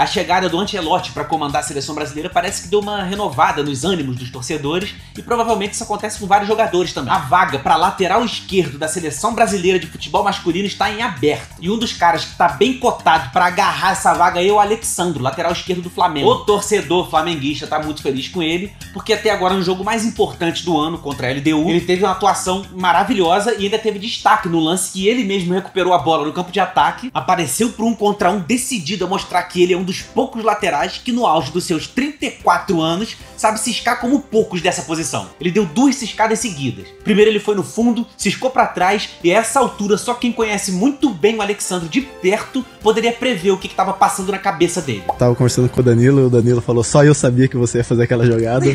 A chegada do Ancelotti para comandar a seleção brasileira parece que deu uma renovada nos ânimos dos torcedores e provavelmente isso acontece com vários jogadores também. A vaga para lateral esquerdo da seleção brasileira de futebol masculino está em aberto. E um dos caras que está bem cotado para agarrar essa vaga é o Alexandro, lateral esquerdo do Flamengo. O torcedor flamenguista está muito feliz com ele, porque até agora no jogo mais importante do ano contra a LDU, ele teve uma atuação maravilhosa e ainda teve destaque no lance que ele mesmo recuperou a bola no campo de ataque, apareceu para 1 contra 1 decidido a mostrar que ele é um dos poucos laterais que no auge dos seus 34 anos sabe ciscar como poucos dessa posição. Ele deu 2 ciscadas seguidas. Primeiro ele foi no fundo, ciscou para trás e a essa altura só quem conhece muito bem o Alexandro de perto poderia prever o que estava passando na cabeça dele. Tava conversando com o Danilo falou: só eu sabia que você ia fazer aquela jogada.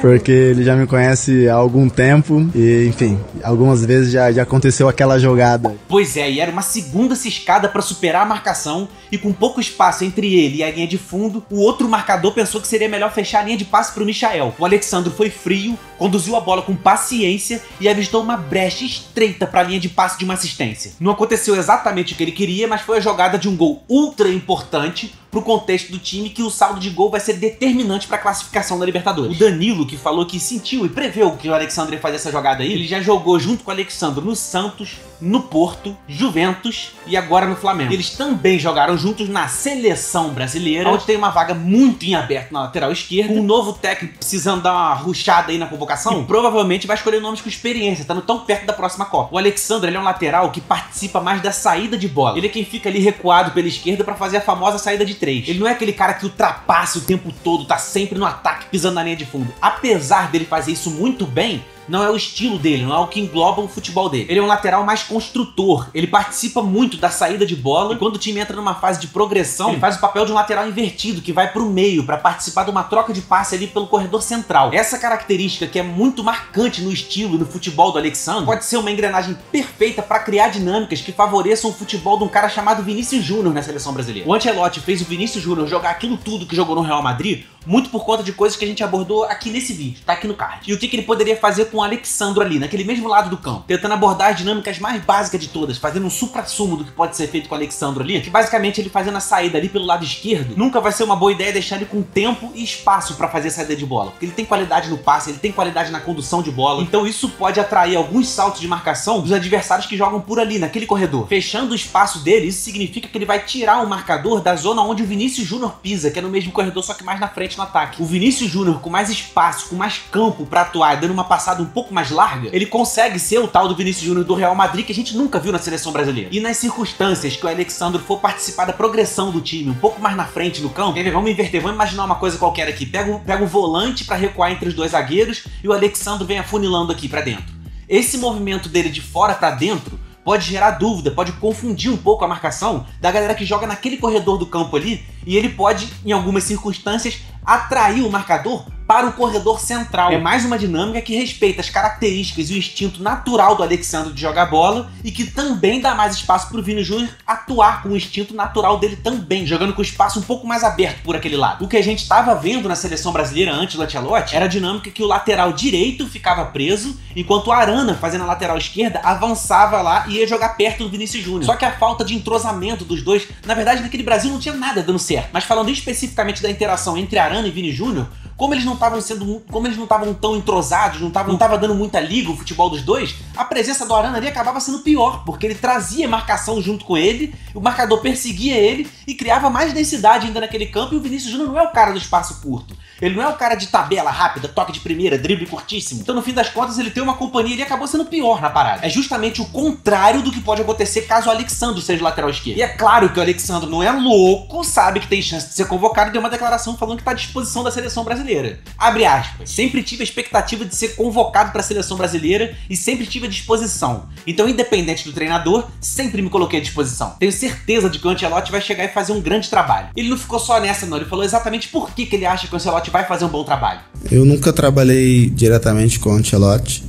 Porque ele já me conhece há algum tempo e, enfim, algumas vezes já aconteceu aquela jogada. Pois é, e era uma segunda ciscada para superar a marcação e com pouco espaço entre ele e a linha de fundo, o outro marcador pensou que seria melhor fechar a linha de passe para o Michael. O Alexandro foi frio, conduziu a bola com paciência e avistou uma brecha estreita para a linha de passe de uma assistência. Não aconteceu exatamente o que ele queria, mas foi a jogada de um gol ultra importante pro contexto do time, que o saldo de gol vai ser determinante para a classificação da Libertadores. O Danilo, que falou que sentiu e preveu que o Alexandre ia fazer essa jogada aí, ele já jogou junto com o Alexandre no Santos, no Porto, Juventus e agora no Flamengo. Eles também jogaram juntos na seleção brasileira, onde tem uma vaga muito em aberto na lateral esquerda, com um novo técnico precisando dar uma rushada aí na convocação, e provavelmente vai escolher nomes com experiência, estando tão perto da próxima Copa. O Alexandre, ele é um lateral que participa mais da saída de bola. Ele é quem fica ali recuado pela esquerda para fazer a famosa saída de 3. Ele não é aquele cara que ultrapassa o tempo todo, tá sempre no ataque, pisando na linha de fundo. Apesar dele fazer isso muito bem, não é o estilo dele, não é o que engloba o futebol dele. Ele é um lateral mais construtor, ele participa muito da saída de bola e quando o time entra numa fase de progressão, ele faz o papel de um lateral invertido, que vai pro meio para participar de uma troca de passe ali pelo corredor central. Essa característica, que é muito marcante no estilo e no futebol do Alexandre, pode ser uma engrenagem perfeita para criar dinâmicas que favoreçam o futebol de um cara chamado Vinícius Júnior na seleção brasileira. O Ancelotti fez o Vinícius Júnior jogar aquilo tudo que jogou no Real Madrid muito por conta de coisas que a gente abordou aqui nesse vídeo, tá aqui no card. E o que ele poderia fazer com o Alexandro ali, naquele mesmo lado do campo, tentando abordar as dinâmicas mais básicas de todas, fazendo um supra-sumo do que pode ser feito com o Alexandro ali, que basicamente ele fazendo a saída ali pelo lado esquerdo, nunca vai ser uma boa ideia deixar ele com tempo e espaço pra fazer a saída de bola, porque ele tem qualidade no passe, ele tem qualidade na condução de bola, então isso pode atrair alguns saltos de marcação dos adversários que jogam por ali, naquele corredor. Fechando o espaço dele, isso significa que ele vai tirar o marcador da zona onde o Vinícius Júnior pisa, que é no mesmo corredor, só que mais na frente no ataque. O Vinícius Júnior, com mais espaço, com mais campo pra atuar, dando uma passada um pouco mais larga, ele consegue ser o tal do Vinícius Júnior do Real Madrid que a gente nunca viu na seleção brasileira. E nas circunstâncias que o Alexandre for participar da progressão do time, um pouco mais na frente no campo, vamos inverter, vamos imaginar uma coisa qualquer aqui. Pega o volante pra recuar entre os dois zagueiros e o Alexandre vem afunilando aqui pra dentro. Esse movimento dele de fora pra dentro pode gerar dúvida, pode confundir um pouco a marcação da galera que joga naquele corredor do campo ali, e ele pode, em algumas circunstâncias, atrair o marcador para o corredor central. É mais uma dinâmica que respeita as características e o instinto natural do Alexandre de jogar bola e que também dá mais espaço para o Vini Júnior atuar com o instinto natural dele também, jogando com o espaço um pouco mais aberto por aquele lado. O que a gente estava vendo na seleção brasileira antes do Ancelotti era a dinâmica que o lateral direito ficava preso, enquanto o Arana, fazendo a lateral esquerda, avançava lá e ia jogar perto do Vinícius Júnior. Só que a falta de entrosamento dos dois, na verdade naquele Brasil não tinha nada dando certo, mas falando especificamente da interação entre Arana e Vini Júnior, como eles não estavam tão entrosados, não tava dando muita liga o futebol dos dois, a presença do Arana ali acabava sendo pior, porque ele trazia marcação junto com ele, o marcador perseguia ele e criava mais densidade ainda naquele campo, e o Vinícius Júnior não é o cara do espaço curto. Ele não é o cara de tabela rápida, toque de primeira, drible curtíssimo. Então no fim das contas ele tem uma companhia e ele acabou sendo pior na parada. É justamente o contrário do que pode acontecer caso o Alexandre seja o lateral esquerdo. E é claro que o Alexandre não é louco, sabe que tem chance de ser convocado e deu uma declaração falando que está à disposição da seleção brasileira. Abre aspas. Sempre tive a expectativa de ser convocado para a seleção brasileira e sempre tive a disposição. Então, independente do treinador, sempre me coloquei à disposição. Tenho certeza de que o Ancelotti vai chegar e fazer um grande trabalho. Ele não ficou só nessa não, ele falou exatamente por que ele acha que o Ancelotti vai fazer um bom trabalho. Eu nunca trabalhei diretamente com o Ancelotti,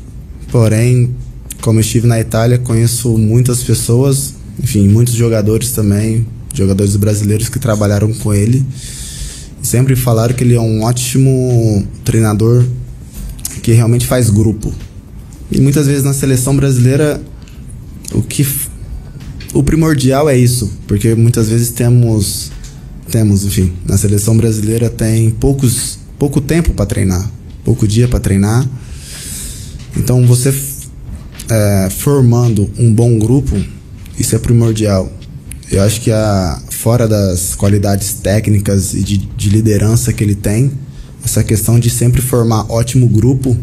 porém, como eu estive na Itália, conheço muitas pessoas, enfim, muitos jogadores também, jogadores brasileiros que trabalharam com ele. Sempre falaram que ele é um ótimo treinador que realmente faz grupo. E muitas vezes na seleção brasileira o primordial é isso, porque muitas vezes temos Temos, enfim. Na seleção brasileira tem pouco tempo para treinar, pouco dia para treinar. Então você formando um bom grupo, isso é primordial. Eu acho que fora das qualidades técnicas e de liderança que ele tem, essa questão de sempre formar ótimo grupo,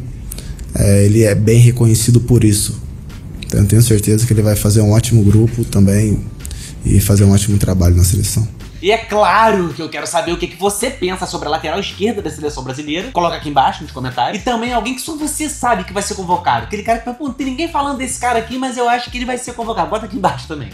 ele é bem reconhecido por isso. Então eu tenho certeza que ele vai fazer um ótimo grupo também e fazer um ótimo trabalho na seleção. E é claro que eu quero saber o que você pensa sobre a lateral esquerda da seleção brasileira. Coloca aqui embaixo nos comentários. E também alguém que só você sabe que vai ser convocado. Aquele cara que, pô, não tem ninguém falando desse cara aqui, mas eu acho que ele vai ser convocado. Bota aqui embaixo também.